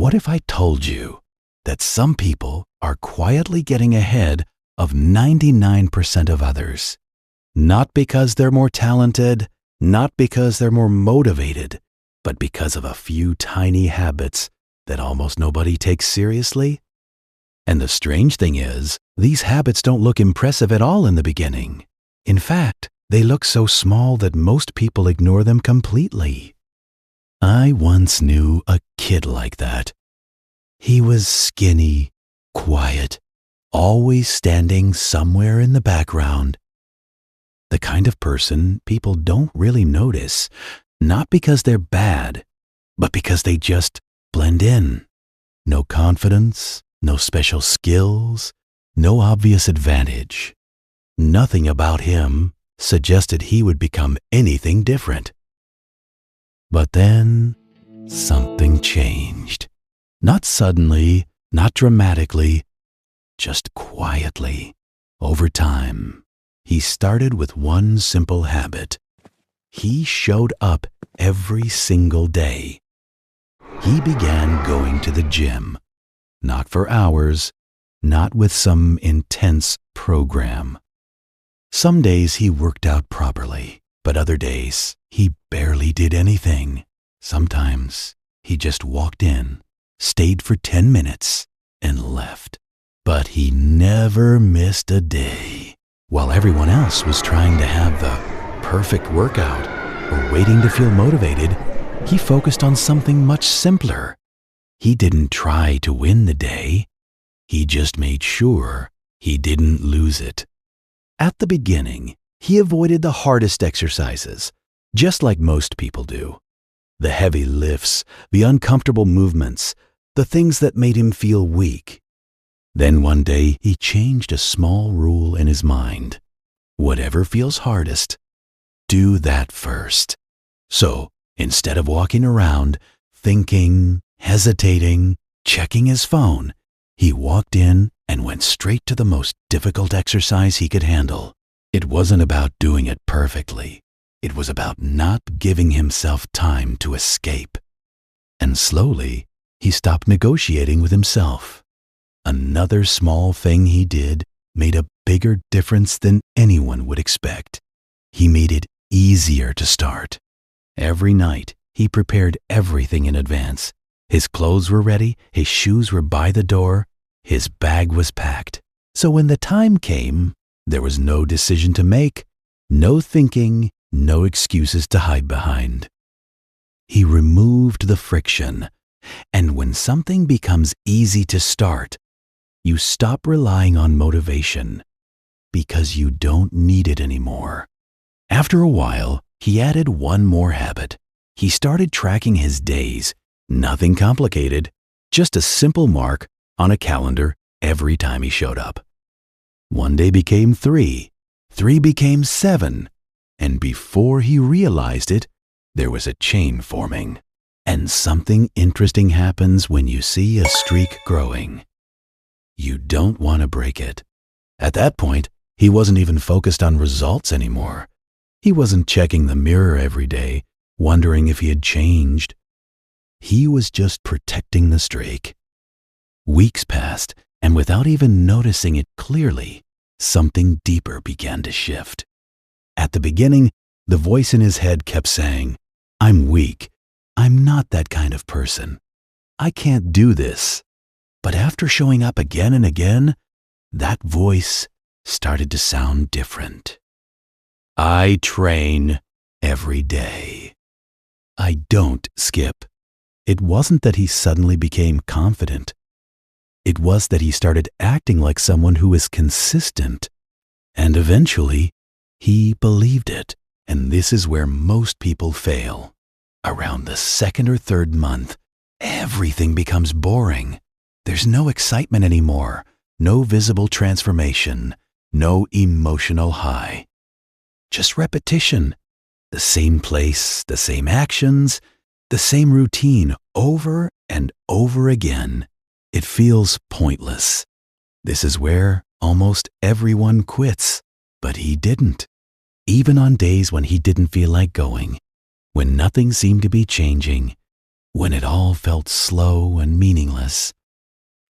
What if I told you that some people are quietly getting ahead of 99% of others? Not because they're more talented, not because they're more motivated, but because of a few tiny habits that almost nobody takes seriously? And the strange thing is, these habits don't look impressive at all in the beginning. In fact, they look so small that most people ignore them completely. I once knew a kid like that. He was skinny, quiet, always standing somewhere in the background. The kind of person people don't really notice, not because they're bad, but because they just blend in. No confidence, no special skills, no obvious advantage. Nothing about him suggested he would become anything different. But then, something changed. Not suddenly, not dramatically, just quietly. Over time, he started with one simple habit. He showed up every single day. He began going to the gym, not for hours, not with some intense program. Some days he worked out properly, but other days he barely did anything. Sometimes he just walked in, stayed for 10 minutes, and left. But he never missed a day. While everyone else was trying to have the perfect workout or waiting to feel motivated, he focused on something much simpler. He didn't try to win the day. He just made sure he didn't lose it. At the beginning, he avoided the hardest exercises, just like most people do. The heavy lifts, the uncomfortable movements, the things that made him feel weak. Then one day, he changed a small rule in his mind. Whatever feels hardest, do that first. So, instead of walking around, thinking, hesitating, checking his phone, he walked in and went straight to the most difficult exercise he could handle. It wasn't about doing it perfectly. It was about not giving himself time to escape. And slowly, he stopped negotiating with himself. Another small thing he did made a bigger difference than anyone would expect. He made it easier to start. Every night, he prepared everything in advance. His clothes were ready, his shoes were by the door, his bag was packed. So when the time came, there was no decision to make, no thinking, no excuses to hide behind. He removed the friction, and when something becomes easy to start, you stop relying on motivation because you don't need it anymore. After a while, he added one more habit. He started tracking his days. Nothing complicated, just a simple mark on a calendar every time he showed up. One day became 3, 3 became 7, and before he realized it, there was a chain forming. And something interesting happens when you see a streak growing. You don't want to break it. At that point, he wasn't even focused on results anymore. He wasn't checking the mirror every day, wondering if he had changed. He was just protecting the streak. Weeks passed, and without even noticing it clearly, something deeper began to shift. At the beginning, the voice in his head kept saying, "I'm weak. I'm not that kind of person. I can't do this." But after showing up again and again, that voice started to sound different. "I train every day. I don't skip." It wasn't that he suddenly became confident. It was that he started acting like someone who is consistent. And eventually, he believed it. And this is where most people fail. Around the 2nd or 3rd month, everything becomes boring. There's no excitement anymore, no visible transformation, no emotional high. Just repetition. The same place, the same actions, the same routine over and over again. It feels pointless. This is where almost everyone quits, but he didn't. Even on days when he didn't feel like going, when nothing seemed to be changing, When it all felt slow and meaningless,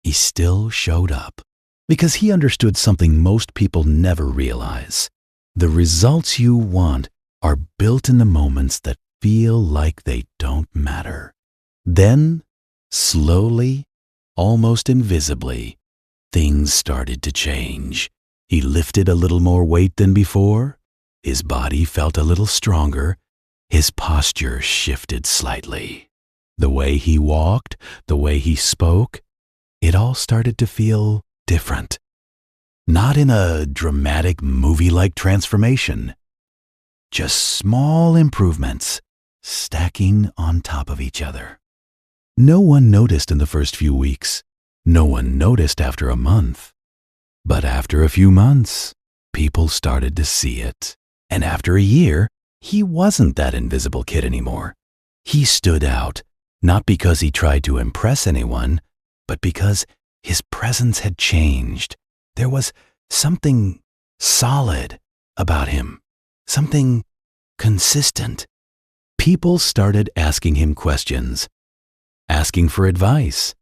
he still showed up because he understood something most people never realize. The results you want are built in the moments that feel like they don't matter. Then, slowly, almost invisibly, things started to change. He lifted a little more weight than before. His body felt a little stronger. His posture shifted slightly. The way he walked, the way he spoke, it all started to feel different. Not in a dramatic movie-like transformation, just small improvements stacking on top of each other. No one noticed in the first few weeks. No one noticed after a month. But after a few months, people started to see it. And after a year, he wasn't that invisible kid anymore. He stood out, not because he tried to impress anyone, but because his presence had changed. There was something solid about him, something consistent. People started asking him questions, asking for advice,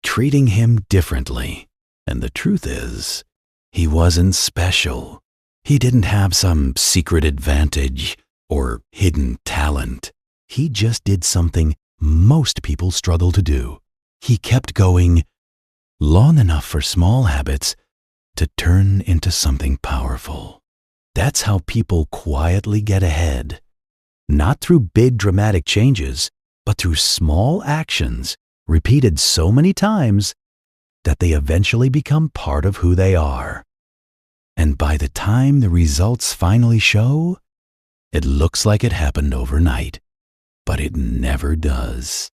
treating him differently. And the truth is, he wasn't special. He didn't have some secret advantage or hidden talent. He just did something most people struggle to do. He kept going long enough for small habits to turn into something powerful. That's how people quietly get ahead. Not through big dramatic changes, but through small actions repeated so many times that they eventually become part of who they are. And by the time the results finally show, it looks like it happened overnight, but it never does.